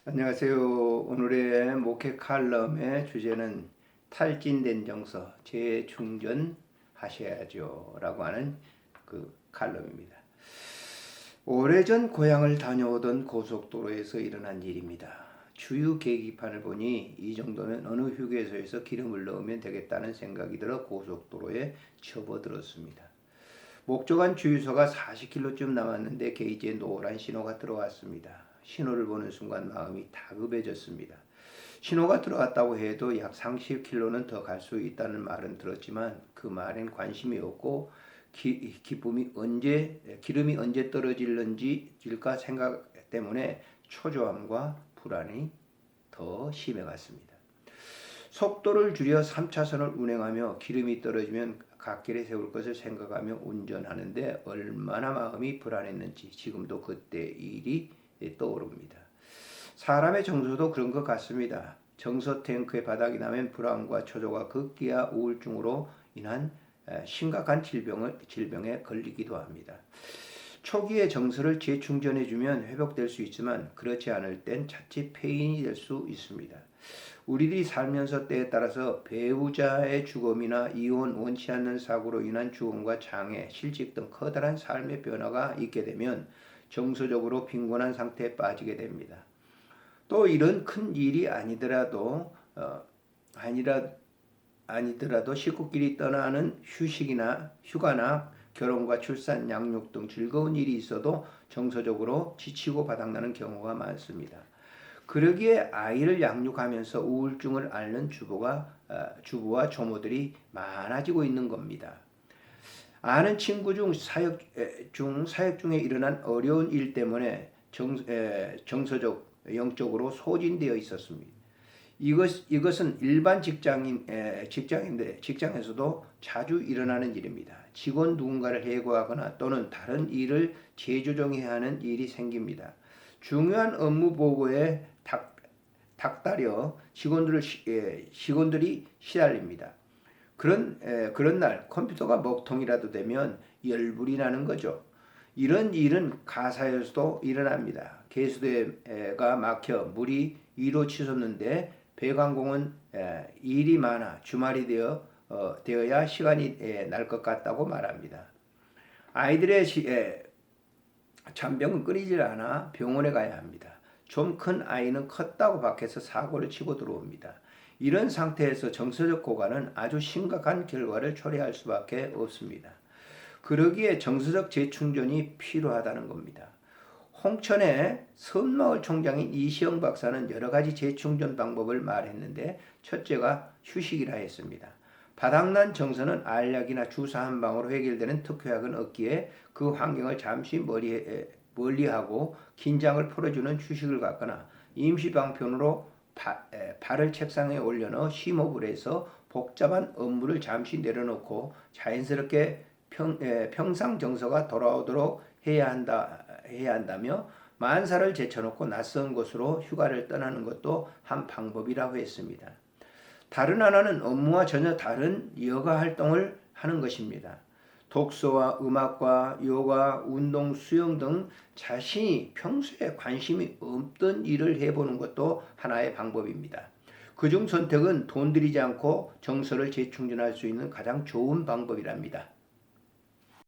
안녕하세요. 오늘의 목회 칼럼의 주제는 탈진된 정서 재충전하셔야죠 라고 하는 그 칼럼입니다. 오래전 고향을 다녀오던 고속도로에서 일어난 일입니다. 주유 계기판을 보니 이 정도면 어느 휴게소에서 기름을 넣으면 되겠다는 생각이 들어 고속도로에 접어들었습니다. 목적한 주유소가 40km쯤 남았는데 게이지에 노란 신호가 들어왔습니다. 신호를 보는 순간 마음이 다급해졌습니다. 신호가 들어왔다고 해도 약 30km는 더 갈 수 있다는 말은 들었지만 그 말엔 관심이 없고 기름이 언제 떨어질까 생각 때문에 초조함과 불안이 더 심해갔습니다. 속도를 줄여 3차선을 운행하며 기름이 떨어지면 갓길에 세울 것을 생각하며 운전하는데 얼마나 마음이 불안했는지 지금도 그때 일이 떠오릅니다. 사람의 정서도 그런 것 같습니다. 정서 탱크의 바닥이 나면 불안과 초조가 급기야 우울증으로 인한 심각한 질병에 걸리기도 합니다. 초기에 정서를 재충전해주면 회복될 수 있지만 그렇지 않을 땐 자칫 폐인이 될 수 있습니다. 우리들이 살면서 때에 따라서 배우자의 죽음이나 이혼, 원치 않는 사고로 인한 죽음과 장애, 실직 등 커다란 삶의 변화가 있게 되면 정서적으로 빈곤한 상태에 빠지게 됩니다. 또 이런 큰 일이 아니더라도 식구끼리 떠나는 휴가나 결혼과 출산, 양육 등 즐거운 일이 있어도 정서적으로 지치고 바닥나는 경우가 많습니다. 그러기에 아이를 양육하면서 우울증을 앓는 주부와 조모들이 많아지고 있는 겁니다. 아는 친구 중 사역 중에 일어난 어려운 일 때문에 정서적, 영적으로 소진되어 있었습니다. 이것은 일반 직장에서도 자주 일어나는 일입니다. 직원 누군가를 해고하거나 또는 다른 일을 재조정해야 하는 일이 생깁니다. 중요한 업무 보고에 닥달여 직원들이 시달립니다. 그런 날 컴퓨터가 먹통이라도 되면 열불이 나는 거죠. 이런 일은 가사에서도 일어납니다. 개수대가 막혀 물이 2로 치솟는데 배관공은 일이 많아 주말이 되어야 시간이 날 것 같다고 말합니다. 아이들의 잔병은 끊이질 않아 병원에 가야 합니다. 좀 큰 아이는 컸다고 밖에서 사고를 치고 들어옵니다. 이런 상태에서 정서적 고갈은 아주 심각한 결과를 초래할 수밖에 없습니다. 그러기에 정서적 재충전이 필요하다는 겁니다. 홍천의 섬마을 총장인 이시영 박사는 여러 가지 재충전 방법을 말했는데 첫째가 휴식이라 했습니다. 바닥난 정서는 알약이나 주사 한 방으로 해결되는 특효약은 없기에 그 환경을 잠시 멀리하고 긴장을 풀어주는 휴식을 갖거나 임시방편으로 발을 책상에 올려놓아 심호흡을 해서 복잡한 업무를 잠시 내려놓고 자연스럽게 평상 정서가 돌아오도록 해야 한다며 만사를 제쳐놓고 낯선 곳으로 휴가를 떠나는 것도 한 방법이라고 했습니다. 다른 하나는 업무와 전혀 다른 여가 활동을 하는 것입니다. 독서와 음악과 요가, 운동, 수영 등 자신이 평소에 관심이 없던 일을 해보는 것도 하나의 방법입니다. 그중 선택은 돈 들이지 않고 정서를 재충전할 수 있는 가장 좋은 방법이랍니다.